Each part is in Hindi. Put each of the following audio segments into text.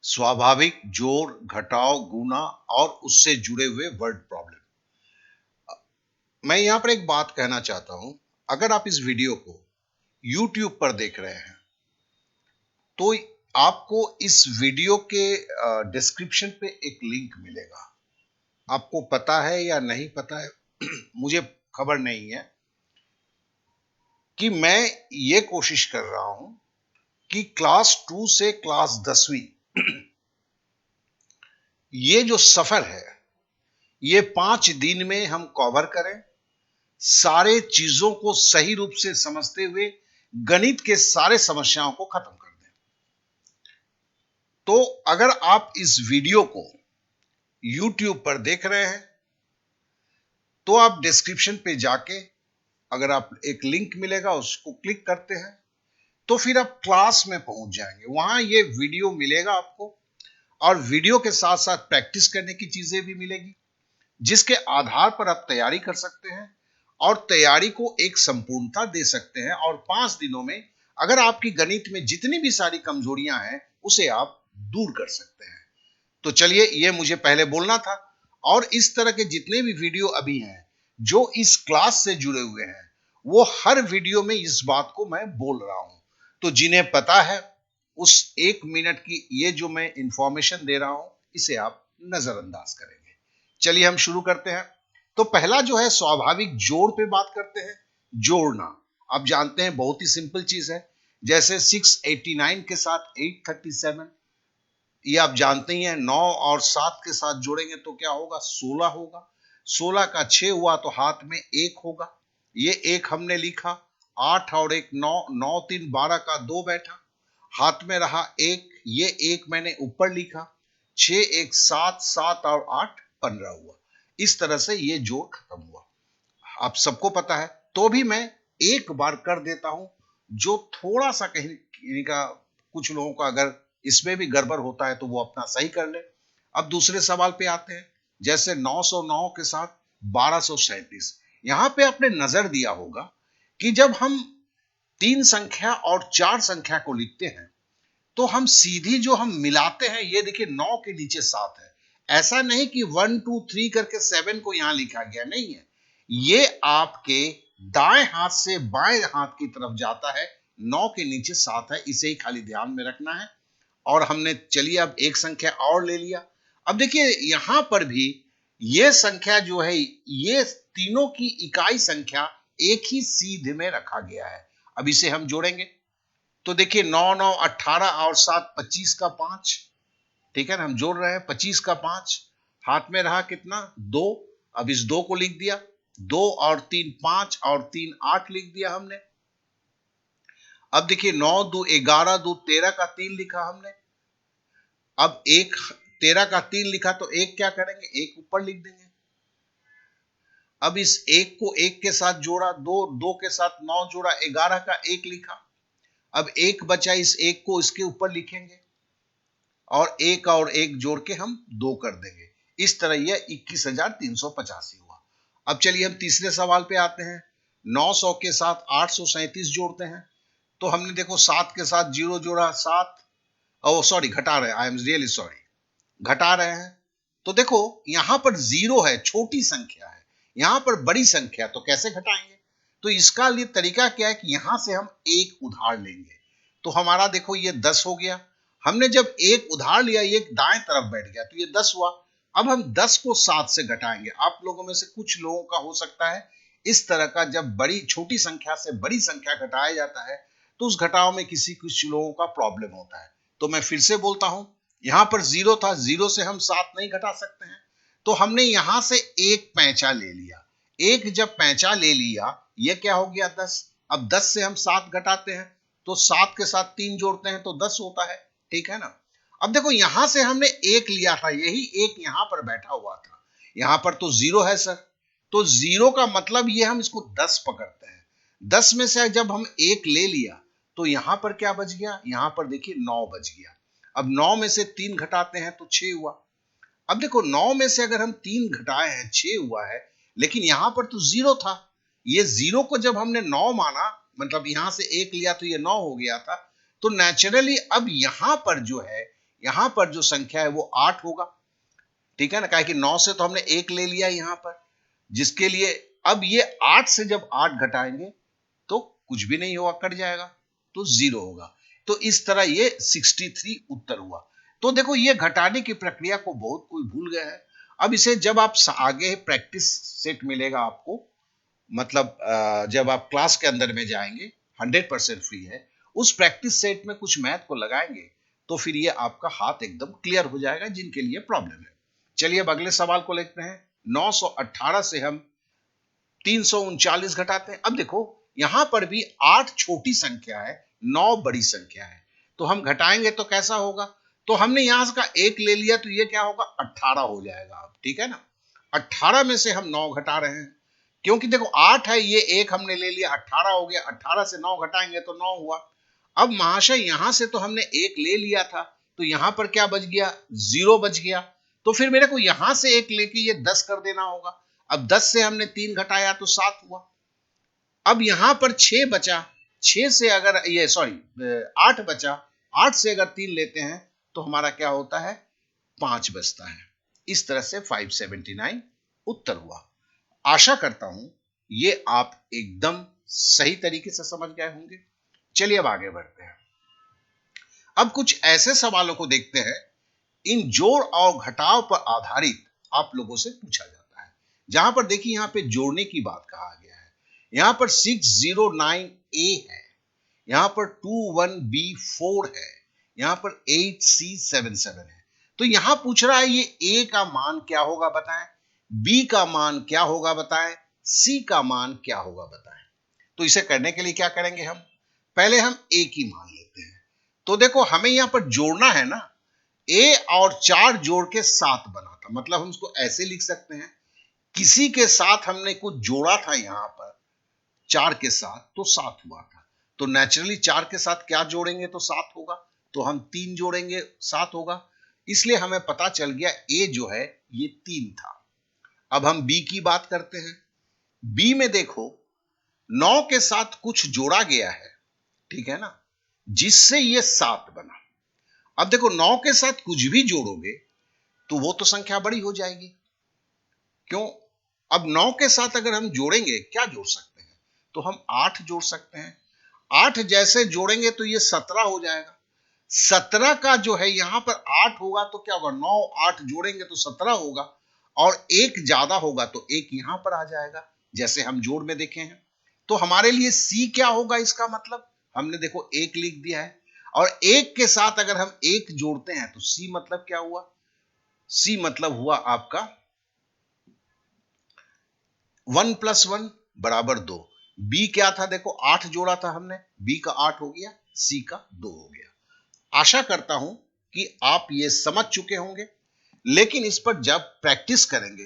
स्वाभाविक, जोड़, घटाव, गुना और उससे जुड़े हुए वर्ड प्रॉब्लम। मैं यहां पर एक बात कहना चाहता हूं, अगर आप इस वीडियो को YouTube पर देख रहे हैं तो आपको इस वीडियो के डिस्क्रिप्शन पे एक लिंक मिलेगा। आपको पता है या नहीं पता है मुझे खबर नहीं है कि मैं ये कोशिश कर रहा हूं कि क्लास 2 से क्लास 10वीं ये जो सफर है ये 5 दिन में हम कवर करें, सारे चीजों को सही रूप से समझते हुए गणित के सारे समस्याओं को खत्म कर दें। तो अगर आप इस वीडियो को YouTube पर देख रहे हैं तो आप डिस्क्रिप्शन पे जाके अगर आप एक लिंक मिलेगा उसको क्लिक करते हैं तो फिर आप क्लास में पहुंच जाएंगे। वहां ये वीडियो मिलेगा आपको और वीडियो के साथ साथ प्रैक्टिस करने की चीजें भी मिलेगी जिसके आधार पर आप तैयारी कर सकते हैं और तैयारी को एक संपूर्णता दे सकते हैं और 5 दिनों में अगर आपकी गणित में जितनी भी सारी कमजोरियां हैं उसे आप दूर कर सकते हैं। तो चलिए, ये मुझे पहले बोलना था और इस तरह के जितने भी वीडियो अभी हैं जो इस क्लास से जुड़े हुए हैं वो हर वीडियो में इस बात को मैं बोल रहा हूं। तो जिन्हें पता है उस 1 मिनट की ये जो मैं इंफॉर्मेशन दे रहा हूं इसे आप नजरअंदाज करेंगे। चलिए हम शुरू करते हैं। तो पहला जो है स्वाभाविक जोड़ पे बात करते हैं। जोड़ना आप जानते हैं बहुत ही सिंपल चीज है। जैसे 689 के साथ 837, ये आप जानते ही हैं। 9 और 7 के साथ जोड़ेंगे तो क्या होगा, 16 होगा। 16 का 6 हुआ तो हाथ में 1 होगा, ये 1 हमने लिखा। 8 और 1 9, 9 3 12 का 2 बैठा, हाथ में रहा 1, ये 1 मैंने ऊपर लिखा। 6 1 7, 7 और 8 15 हुआ। इस तरह से ये जोड़ खत्म हुआ। आप सबको पता है तो भी मैं एक बार कर देता हूं जो थोड़ा सा कहीं का कुछ लोगों का अगर इसमें भी गड़बड़ होता है तो वो अपना सही कर ले। अब दूसरे सवाल पे आते हैं। जैसे 909 के साथ 1237, यहां पे आपने नजर दिया होगा कि जब हम 3 संख्या और 4 संख्या को लिखते हैं तो हम सीधी जो हम मिलाते हैं, ये देखिए 9 के नीचे 7 है। ऐसा नहीं कि 1 2 3 करके 7 को यहां लिखा गया, नहीं है। ये आपके दाएं हाथ से बाएं हाथ की तरफ जाता है। 9 के नीचे 7 है, इसे ही खाली ध्यान में रखना है। और हमने चलिए अब एक संख्या और ले लिया। अब देखिए यहां पर भी ये संख्या जो है, ये तीनों की इकाई संख्या एक ही सीध में रखा गया है। अब इसे हम जोड़ेंगे तो देखिए 9 9 18 और 7 25 का 5, ठीक है ना। हम जोड़ रहे हैं 25 का 5, हाथ में रहा कितना 2। अब इस 2 को लिख दिया, 2 और 3 5 और 3 8 लिख दिया हमने। अब देखिए 9 2 11 2 13 का 3 लिखा हमने। अब एक 13 का 3 लिखा तो एक क्या करेंगे, एक ऊपर लिख देंगे। अब इस एक को एक के साथ जोड़ा, 2 2 के साथ 9 जोड़ा, 11 का 1 लिखा। अब एक बचा, इस एक को इसके ऊपर लिखेंगे और एक जोड़ के हम 2 कर देंगे। इस तरह यह 21,385 हुआ। अब चलिए हम तीसरे सवाल पे आते हैं। 900 के साथ 837 जोड़ते हैं तो हमने देखो 7 के साथ 0 जोड़ा, 7। ओ सॉरी, घटा रहे हैं, आई एम रियली सॉरी, घटा रहे हैं। तो देखो यहां पर 0 है, छोटी संख्या है। यहां पर बड़ी संख्या, तो कैसे घटाएंगे। तो इसका लिए तरीका क्या है कि यहां से हम एक उधार लेंगे। तो हमारा देखो ये 10 हो गया। हमने जब एक उधार लिया, ये दाएं तरफ बैठ गया तो ये 10 हुआ। अब हम 10 को 7 से घटाएंगे। आप लोगों में से कुछ लोगों का हो सकता है इस तरह का, जब बड़ी छोटी संख्या से बड़ी संख्या घटाया जाता है तो उस घटाव में किसी कुछ लोगों का प्रॉब्लम होता है। तो मैं फिर से बोलता हूं, यहां पर 0 था, 0 से हम 7 नहीं घटा सकते हैं। तो हमने यहां से एक पैंचा ले लिया। एक जब पैंचा ले लिया, यह क्या हो गया 10। अब 10 से हम 7 घटाते हैं तो 7 के साथ 3 जोड़ते हैं तो 10 होता है, ठीक है ना। अब देखो यहां से हमने एक लिया था, यही एक यहां पर बैठा हुआ था। यहां पर तो 0 है सर, तो 0 का मतलब ये हम इसको 10 पकड़ते हैं। 10 में से जब हम एक ले लिया तो यहां पर क्या बच गया, यहां पर देखिए 9 बच गया। अब 9 में से 3 घटाते हैं तो 6 हुआ। अब देखो 9 में से अगर हम 3 घटाए हैं 6 हुआ है, लेकिन यहां पर तो 0 था। ये 0 को जब हमने 9 माना, मतलब यहां से एक लिया तो ये 9 हो गया था। तो नेचुरली अब यहां पर जो है यहां पर जो संख्या है वो 8 होगा, ठीक है ना, कहा कि 9 से तो हमने 1 ले लिया यहां पर, जिसके लिए अब ये 8 से जब 8 घटाएंगे तो कुछ भी नहीं होगा, कट जाएगा, तो 0 होगा। तो इस तरह ये 63 उत्तर हुआ। तो देखो ये घटाने की प्रक्रिया को बहुत कोई भूल गया है। अब इसे जब आप आगे प्रैक्टिस सेट मिलेगा आपको, मतलब जब आप क्लास के अंदर में जाएंगे 100% फ्री है, उस प्रैक्टिस सेट में कुछ मैथ को लगाएंगे तो फिर ये आपका हाथ एकदम क्लियर हो जाएगा जिनके लिए प्रॉब्लम है। चलिए अब अगले सवाल को लेते हैं। 918 से हम 339 घटाते हैं। अब देखो यहां पर भी 8 छोटी संख्या है, 9 बड़ी संख्या है, तो हम घटाएंगे तो कैसा होगा, तो हमने यहां का 1 ले लिया तो ये क्या होगा, 18 हो जाएगा। अब ठीक है ना, 18 में से हम 9 घटा रहे हैं, क्योंकि देखो 8 है, ये 1 हमने ले लिया, 18 हो गया, 18 से 9 घटाएंगे तो 9 हुआ। अब महाशय यहां से तो हमने 1 ले लिया था, तो यहां पर क्या बच गया, 0 बच गया, तो फिर मेरे को यहां से 1 लेके ये 10 कर देना होगा। अब 10 से हमने 3 घटाया तो 7 हुआ। अब यहां पर 6 बचा, 6 से अगर ये सॉरी 8 बचा, 8 से अगर 3 लेते हैं तो हमारा क्या होता है, 5 बचता है। इस तरह से 579 उत्तर हुआ। आशा करता हूं ये आप एकदम सही तरीके से समझ गए होंगे। चलिए अब आगे बढ़ते हैं। अब कुछ ऐसे सवालों को देखते हैं, इन जोड़ और घटाव पर आधारित आप लोगों से पूछा जाता है। जहां पर देखिए यहां पे जोड़ने की बात कहा गया है, यहां पर 609A है, यहां पर 21B4 है, यहां पर 8C77 है। तो यहां पूछ रहा है ये A का मान क्या होगा बताएं, B का मान क्या होगा बताएं, C का मान क्या होगा बताएं। तो इसे करने के लिए क्या करेंगे, हम पहले हम A की मान लेते हैं। तो देखो हमें यहां पर जोड़ना है ना, A और 4 जोड़ के 7 बना था, मतलब हम इसको ऐसे लिख सकते हैं, किसी के साथ हमने कुछ जोड़ा था यहां पर 4 के साथ तो 7 हुआ था, तो नेचुरली 4 के साथ क्या जोड़ेंगे तो 7 होगा, तो हम 3 जोड़ेंगे 7 होगा, इसलिए हमें पता चल गया A जो है ये 3 था। अब हम B की बात करते हैं। B में देखो 9 के साथ कुछ जोड़ा गया है, ठीक है ना, जिससे ये 7 बना। अब देखो 9 के साथ कुछ भी जोड़ोगे तो वो तो संख्या बड़ी हो जाएगी, क्यों, अब 9 के साथ अगर हम जोड़ेंगे क्या जोड़ सकते हैं, तो हम 8 जोड़ सकते हैं। 8 जैसे जोड़ेंगे तो ये 17 हो जाएगा। 17 का जो है यहां पर 8 होगा तो क्या होगा, 9 8 जोड़ेंगे तो 17 होगा, और एक ज्यादा होगा तो एक यहां पर आ जाएगा, जैसे हम जोड़ में देखे हैं। तो हमारे लिए सी क्या होगा, इसका मतलब हमने देखो एक लिख दिया है, और एक के साथ अगर हम एक जोड़ते हैं तो सी मतलब क्या हुआ, सी मतलब हुआ आपका 1 + 1 = 2। बी क्या था, देखो 8 जोड़ा था हमने, बी का 8 हो गया, सी का 2 हो गया। आशा करता हूं कि आप ये समझ चुके होंगे, लेकिन इस पर जब प्रैक्टिस करेंगे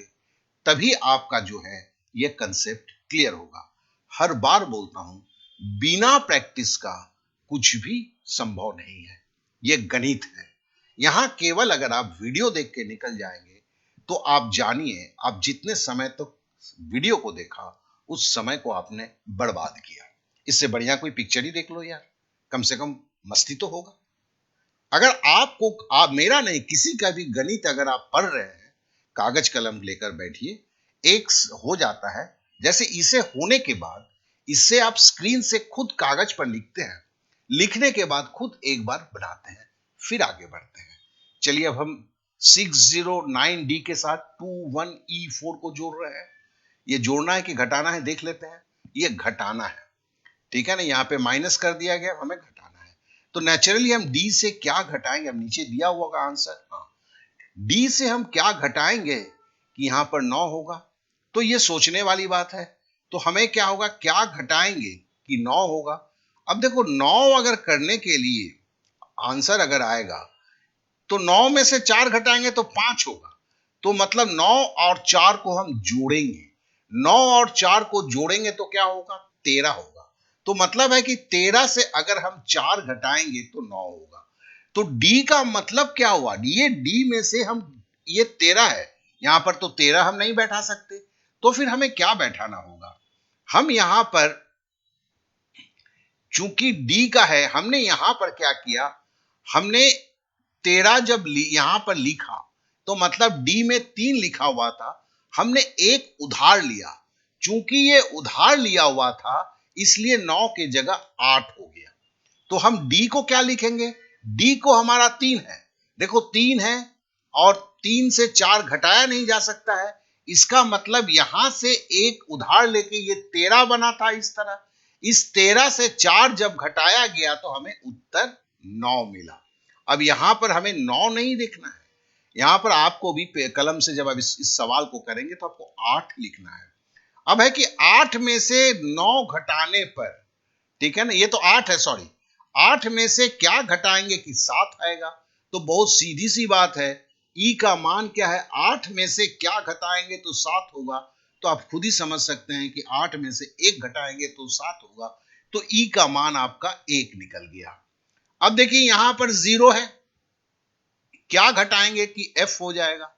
तभी आपका जो है ये कंसेप्ट क्लियर होगा। हर बार बोलता हूं, बिना प्रैक्टिस का कुछ भी संभव नहीं है, ये गणित है। यहां केवल अगर आप वीडियो देख के निकल जाएंगे तो आप जानिए, आप जितने समय तक वीडियो को देखा उस समय को आपने बर्बाद किया। इससे बढ़िया कोई पिक्चर ही देख लो यार, कम से कम मस्ती तो होगा। अगर आपको आप मेरा नहीं किसी का भी गणित अगर आप पढ़ रहे हैं, कागज कलम लेकर बैठिए, एक हो जाता है, जैसे इसे होने के बाद इससे आप स्क्रीन से खुद कागज पर लिखते हैं, लिखने के बाद खुद एक बार बनाते हैं, फिर आगे बढ़ते हैं। चलिए अब हम 609D के साथ 21E4 को जोड़ रहे हैं। ये जोड़ना है कि घटाना है देख लेते हैं। ये घटाना है, ठीक है ना, यहाँ पे माइनस कर दिया गया, हमें घटाना है। तो नेचुरली हम डी से क्या घटाएंगे, हम नीचे दिया हुआ का आंसर, हाँ, डी से हम क्या घटाएंगे कि यहां पर 9 होगा, तो ये सोचने वाली बात है। तो हमें क्या होगा, क्या घटाएंगे कि 9 होगा। अब देखो 9 अगर करने के लिए आंसर अगर आएगा तो 9 में से 4 घटाएंगे तो 5 होगा, तो मतलब 9 और 4 को हम जोड़ेंगे, 9 और 4 को जोड़ेंगे तो क्या होगा, 13 होगा। तो मतलब है कि 13 से अगर हम 4 घटाएंगे तो 9 होगा। तो डी का मतलब क्या हुआ, ये डी में से हम, ये 13 है, यहां पर तो 13 हम नहीं बैठा सकते, तो फिर हमें क्या बैठाना होगा, हम यहां पर चूंकि डी का है, हमने यहां पर क्या किया, हमने 13 जब यहां पर लिखा तो मतलब डी में 3 लिखा हुआ था, हमने एक उधार लिया। चूंकि ये उधार लिया हुआ था इसलिए 9 की जगह 8 हो गया। तो हम डी को क्या लिखेंगे? डी को हमारा 3 है, देखो 3 है और 3 से 4 घटाया नहीं जा सकता है, इसका मतलब यहां से एक उधार लेके ये 13 बना था इस तरह। इस 13 से 4 जब घटाया गया तो हमें उत्तर 9 मिला। अब यहां पर हमें 9 नहीं लिखना है, यहां पर आपको भी कलम से जब आप इस सवाल को करेंगे तो आपको 8 लिखना है। अब है कि 8 में से 9 घटाने पर, ठीक है ना, ये तो 8 है, सॉरी, 8 में से क्या घटाएंगे कि 7 आएगा। तो बहुत सीधी सी बात है, ई का मान क्या है, 8 में से क्या घटाएंगे तो 7 होगा। तो आप खुद ही समझ सकते हैं कि 8 में से 1 घटाएंगे तो 7 होगा। तो ई का मान आपका 1 निकल गया। अब देखिए यहां पर 0 है, क्या घटाएंगे कि एफ हो जाएगा।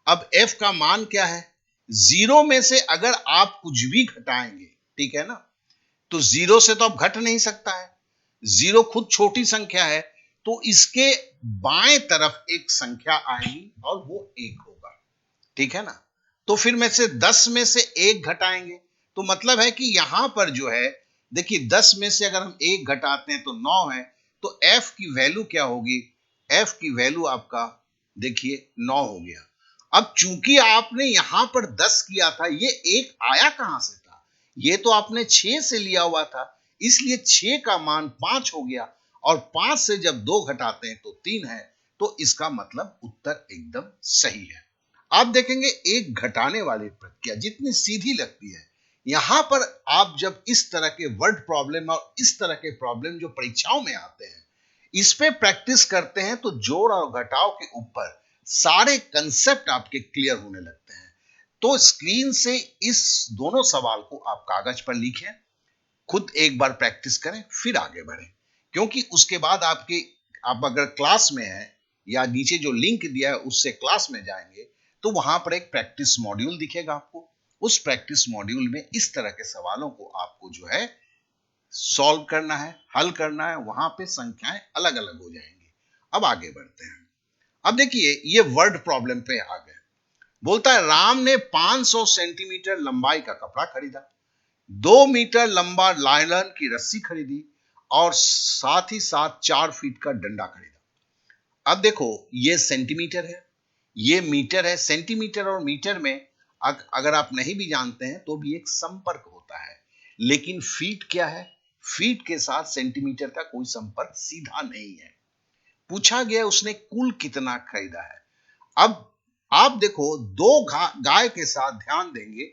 अब एफ का मान क्या है, 0 में से अगर आप कुछ भी घटाएंगे, ठीक है ना, तो 0 से तो अब घट नहीं सकता है, 0 खुद छोटी संख्या है, तो इसके बाएं तरफ एक संख्या आएगी और वो 1 होगा, ठीक है ना। तो फिर में से 10 में से 1 घटाएंगे तो मतलब है कि यहां पर जो है, देखिए 10 में से अगर हम 1 घटाते हैं तो 9 है, तो एफ की वैल्यू क्या होगी, एफ की वैल्यू आपका देखिए 9 हो गया। अब चूंकि आपने यहां पर 10 किया था, ये 1 आया कहां से था, ये तो आपने 6 से लिया हुआ था, इसलिए 6 का मान 5 हो गया और 5 से जब 2 घटाते हैं तो 3 है। तो इसका मतलब उत्तर एकदम सही है। आप देखेंगे एक घटाने वाली प्रक्रिया जितनी सीधी लगती है, यहां पर आप जब इस तरह के वर्ड प्रॉब्लम और इस तरह के प्रॉब्लम जो परीक्षाओं में आते हैं, इस पे प्रैक्टिस करते हैं तो जोड़ और घटाव के ऊपर सारे कंसेप्ट आपके क्लियर होने लगते हैं। तो स्क्रीन से इस दोनों सवाल को आप कागज पर लिखें, खुद एक बार प्रैक्टिस करें, फिर आगे बढ़ें, क्योंकि उसके बाद आप अगर क्लास में हैं या नीचे जो लिंक दिया है उससे क्लास में जाएंगे तो वहां पर एक प्रैक्टिस मॉड्यूल दिखेगा आपको। उस प्रैक्टिस मॉड्यूल में इस तरह के सवालों को आपको जो है सॉल्व करना है, हल करना है, वहां पे संख्याएं अलग अलग हो जाएंगी। अब आगे बढ़ते हैं। अब देखिए ये वर्ड प्रॉब्लम पे आ गए। बोलता है राम ने 500 सेंटीमीटर लंबाई का कपड़ा खरीदा, 2 मीटर लंबा लाइलन की रस्सी खरीदी और साथ ही साथ 4 फीट का डंडा खरीदा। अब देखो ये सेंटीमीटर है, ये मीटर है। सेंटीमीटर और मीटर में अगर आप नहीं भी जानते हैं तो भी एक संपर्क होता है, लेकिन फीट क्या है, फीट के साथ सेंटीमीटर का कोई संपर्क सीधा नहीं है। पूछा गया उसने कुल कितना खरीदा है। अब आप देखो दो गाय के साथ ध्यान देंगे,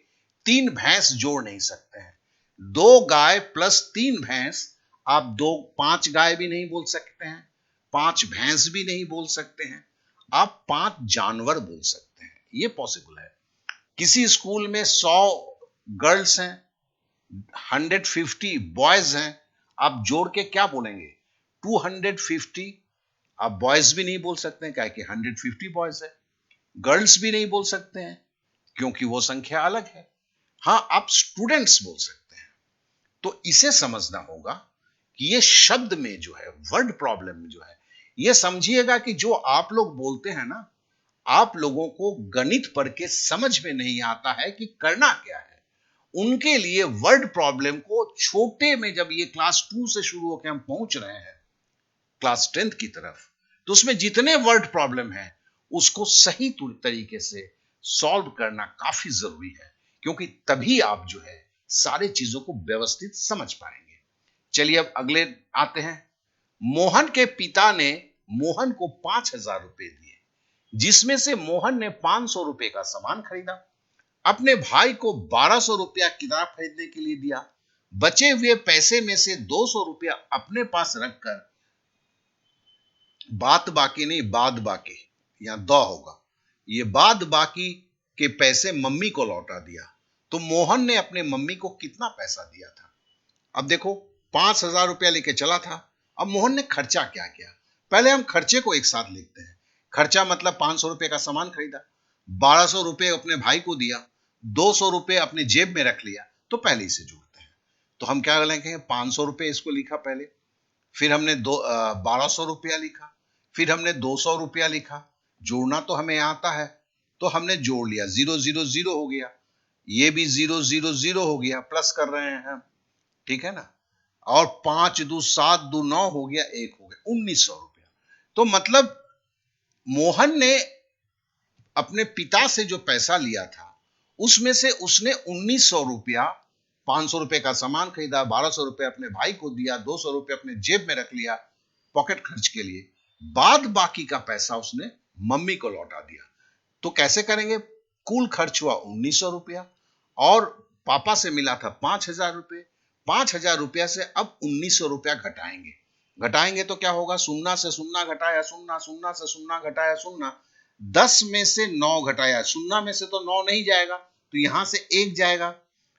3 भैंस जोड़ नहीं सकते हैं। 2 गाय प्लस 3 भैंस, आप 5 गाय भी नहीं बोल सकते हैं, 5 भैंस भी नहीं बोल सकते हैं, आप 5 जानवर बोल सकते हैं, ये पॉसिबल है। किसी स्कूल में 100 गर्ल्स हैं, 150 बॉयज हैं, आप जोड़ के क्या बोलेंगे, 250। आप बॉयज भी नहीं बोल सकते हैं, क्या कि 150 बॉयज है। गर्ल्स भी नहीं बोल सकते हैं क्योंकि वो संख्या अलग है। हाँ, आप स्टूडेंट्स बोल सकते हैं। तो इसे समझना होगा कि ये शब्द में जो है, वर्ड प्रॉब्लम में जो है, ये समझिएगा कि जो आप लोग बोलते हैं ना, आप लोगों को गणित पढ़ के समझ में नहीं आता है कि करना क्या है। उनके लिए वर्ड प्रॉब्लम को छोटे में, जब ये क्लास 2 से शुरू होकर हम पहुंच रहे हैं क्लास 10th की तरफ, तो उसमें जितने वर्ड प्रॉब्लम है उसको सही तरीके से सॉल्व करना काफी जरूरी है, क्योंकि तभी आप जो है सारे चीजों को व्यवस्थित समझ पाएंगे। चलिए अब अगले आते हैं। मोहन के पिता ने मोहन को 5,000 रुपए दिए, जिसमें से मोहन ने 500 रुपए का सामान खरीदा। अपने भाई को 1200 रुपया किताब खरीदने के लिए दिया। बचे हुए पैसे में से 200 रुपया अपने पास रखकर, बात बाकी नहीं बाद बाकी, यहां द होगा, ये बाद बाकी के पैसे मम्मी को लौटा दिया। तो मोहन ने अपने मम्मी को कितना पैसा दिया था। अब देखो 5,000 रुपया लेके चला था, अब मोहन ने खर्चा क्या किया। पहले हम खर्चे को एक साथ लिखते हैं। खर्चा मतलब 500 रुपए का सामान खरीदा, 1200 रुपए अपने भाई को दिया, 200 रुपए अपने जेब में रख लिया, तो पहले इसे जोड़ते हैं। तो हम क्या लिखेंगे, 500 रुपए इसको लिखा पहले, फिर हमने 1200 रुपया लिखा, फिर हमने 200 रुपया लिखा, जोड़ना तो हमें आता है, तो हमने जोड़ लिया, 0 0 0 हो गया, ये भी 0 0 0 हो गया, प्लस कर रहे हैं हम, ठीक है ना। और 5 दू 7 दू 9 हो गया, 1 हो गया, 1900 रुपया। तो मतलब मोहन ने अपने पिता से जो पैसा लिया था उसमें से उसने 1900 रुपया, 500 रुपए का सामान खरीदा, 1200 रुपए अपने भाई को दिया, 200 रुपए अपने जेब में रख लिया पॉकेट खर्च के लिए, बाद बाकी का पैसा उसने मम्मी को लौटा दिया। तो कैसे करेंगे? कुल खर्च हुआ 1900 रुपया और पापा से मिला था 5000 रुपए। 5000 रुपया से अब 1900 रुपया घटाएंगे। घटाएंगे तो क्या होगा? शून्य से शून्य घटाया शून्य, शून्य से शून्य घटाया शून्य, 10 में से 9 घटाया, शून्य में से तो 9 नहीं जाएगा, तो यहां से 1 जाएगा,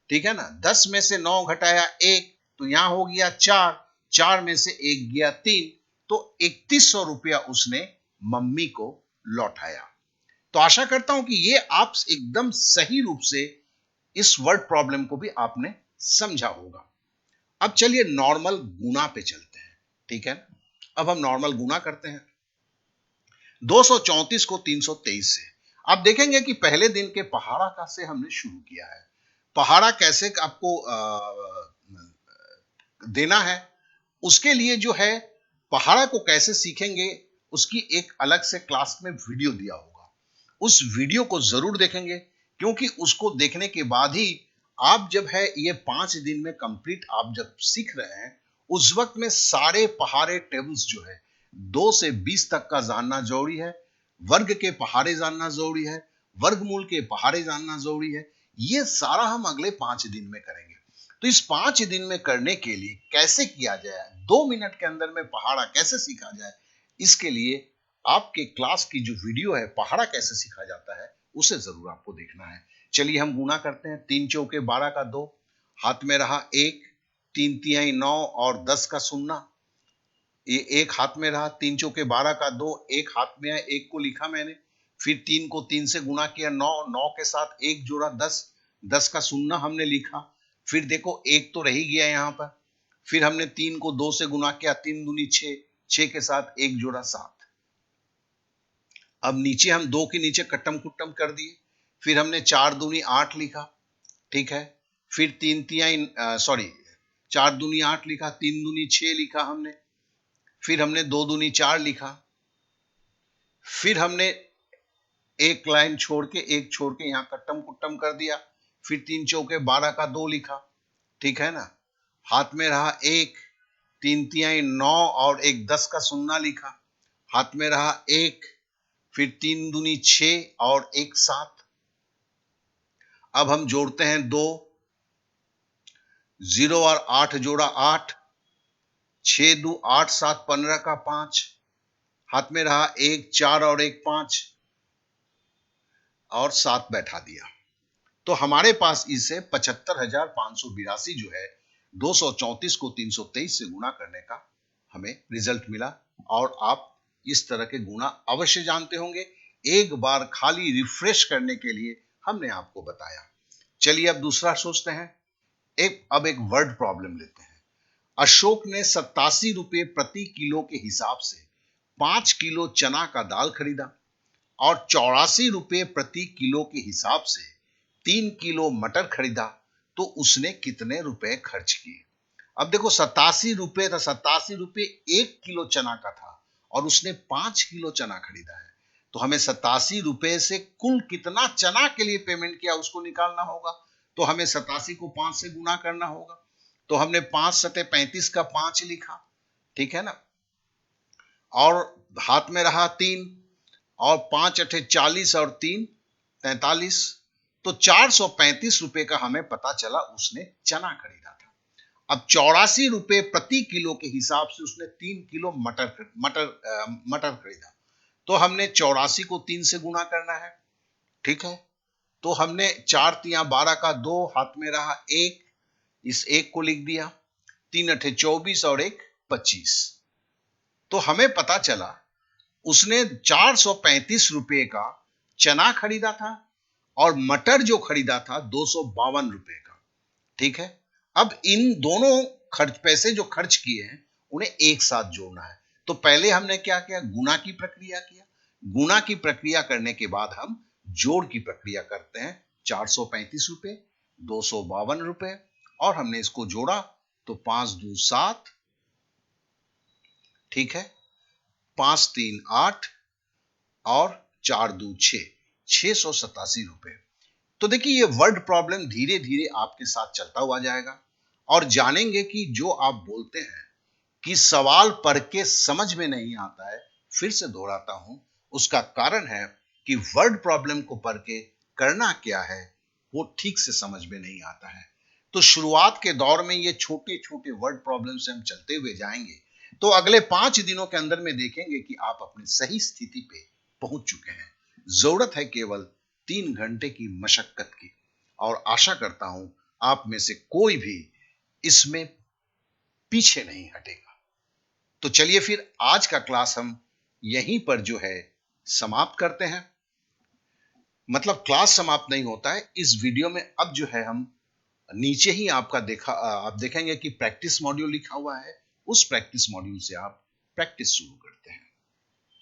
ठीक है ना। 10 में से 9 घटाया 1, तो यहां हो गया 4, 4 में से 1 गया 3, तो 3100 रुपया उसने मम्मी को लौटाया। तो आशा करता हूं कि ये आप एकदम सही रूप से इस वर्ड प्रॉब्लम को भी आपने समझा होगा। अब चलिए नॉर्मल गुणा पे चलते हैं, ठीक है। अब हम नॉर्मल गुणा करते हैं 234 को 323 से। आप देखेंगे कि पहले दिन के पहाड़ा का से हमने शुरू किया है। पहाड़ा कैसे आपको देना है, उसके लिए जो है पहाड़ा को कैसे सीखेंगे उसकी एक अलग से क्लास में वीडियो दिया होगा, उस वीडियो को जरूर देखेंगे, क्योंकि उसको देखने के बाद ही आप जब है ये 5 दिन में कंप्लीट आप जब सीख रहे हैं, उस वक्त में सारे पहाड़े टेबल्स जो है 2 से 20 तक का जानना जरूरी है, वर्ग के पहाड़े जानना जरूरी है, वर्गमूल के पहाड़े जानना जरूरी है। ये सारा हम अगले 5 दिन में करेंगे। तो इस 5 दिन में करने के लिए कैसे किया जाए, 2 मिनट के अंदर में पहाड़ा कैसे सीखा जाए, इसके लिए आपके क्लास की जो वीडियो है पहाड़ा कैसे सीखा जाता है उसे जरूर आपको देखना है। चलिए हम गुणा करते हैं। 3 चौके 12 का 2, हाथ में रहा 1, 3 तिहाई 9 और 10 का शून्य, ये 1 हाथ में रहा, 3 चौके 12 का 2, 1 हाथ में है, 1 को लिखा मैंने, फिर 3 को 3 से गुणा किया 9, 9 के साथ 1 जोड़ा 10, 10 का शून्य हमने लिखा, फिर देखो 1 तो रह ही गया यहाँ पर, फिर हमने 3 को 2 से गुणा किया, 3 दूनी 6, 6 के साथ 1 जोड़ा 7। अब नीचे हम 2 के नीचे कट्टम कुट्टम कर दिए, फिर हमने 4 दूनी 8 लिखा, ठीक है, फिर 3 तिहाई 4 दूनी 8 लिखा, 3 दूनी 6 लिखा हमने, फिर हमने 2 दूनी 4 लिखा, फिर हमने एक लाइन छोड़ के एक छोड़ के यहां कट्टम कुट्टम कर दिया, फिर 3 चौके 12 का 2 लिखा, ठीक है ना। हाथ में रहा 1, 3 तिहाई 9 और 1 10 का शून्य लिखा, हाथ में रहा 1, फिर 3 दूनी 6 और 1 7। अब हम जोड़ते हैं 2, 0 और 8 जोड़ा 8, 6 दू 8 7 15 का 5, हाथ में रहा 1 4 और 1 5 और 7 बैठा दिया। तो हमारे पास इसे 75,582 जो है 234 को 323 से गुणा करने का हमें रिजल्ट मिला। और आप इस तरह के गुणा अवश्य जानते होंगे, एक बार खाली रिफ्रेश करने के लिए हमने आपको बताया। चलिए अब दूसरा सोचते हैं। अब एक वर्ड प्रॉब्लम लेते हैं। अशोक ने 87 रुपये प्रति किलो के हिसाब से 5 किलो चना का दाल खरीदा और 84 रुपये प्रति किलो के हिसाब से 3 किलो मटर खरीदा, तो उसने कितने रुपए खर्च किए? अब देखो 87 रुपये था, 87 रुपये 1 किलो चना का था और उसने 5 किलो चना खरीदा है, तो हमें 87 रुपये से कुल कितना चना के लिए पेमेंट किया उसको निकालना होगा। तो हमें 87 को 5 से गुणा करना होगा, तो हमने 5 सते 35 का 5 लिखा, ठीक है ना, और हाथ में रहा 3 और 5 अठे 40 और 3 43, तो 435 रुपए का हमें पता चला उसने चना खरीदा था। अब 84 रुपए प्रति किलो के हिसाब से उसने 3 किलो मटर खरीदा, तो हमने 84 को 3 से गुणा करना है, ठीक है। तो हमने 4 तिया 12 का 2, हाथ में रहा 1, इस 1 को लिख दिया, 3 अठे 24 और 1 25। तो हमें पता चला उसने 435 रुपए का चना खरीदा था और मटर जो खरीदा था 252 रुपए का, ठीक है। अब इन दोनों पैसे जो खर्च किए हैं उन्हें एक साथ जोड़ना है। तो पहले हमने क्या किया, गुणा की प्रक्रिया किया। गुणा की प्रक्रिया करने के बाद हम जोड़ की प्रक्रिया करते हैं। 435 रुपए, 252 रुपए, और हमने इसको जोड़ा तो 5 दूनी 7, ठीक है, 5 3 8 और 4 दूनी 6, 687 रुपए। तो देखिए ये वर्ड प्रॉब्लम धीरे धीरे आपके साथ चलता हुआ जाएगा और जानेंगे कि जो आप बोलते हैं कि सवाल पढ़ के समझ में नहीं आता है। फिर से दोहराता हूं, उसका कारण है कि वर्ड प्रॉब्लम को पढ़ के करना क्या है वो ठीक से समझ में नहीं आता है। तो शुरुआत के दौर में ये छोटे छोटे वर्ड प्रॉब्लम से हम चलते हुए जाएंगे, तो अगले 5 दिनों के अंदर में देखेंगे कि आप अपनी सही स्थिति पे पहुंच चुके हैं। जरूरत है केवल 3 घंटे की मशक्कत की, और आशा करता हूं आप में से कोई भी इसमें पीछे नहीं हटेगा। तो चलिए फिर आज का क्लास हम यहीं पर जो है समाप्त करते हैं। मतलब क्लास समाप्त नहीं होता है, इस वीडियो में अब जो है हम नीचे ही आपका आप देखेंगे कि प्रैक्टिस मॉड्यूल लिखा हुआ है। उस प्रैक्टिस मॉड्यूल से आप प्रैक्टिस शुरू करते हैं।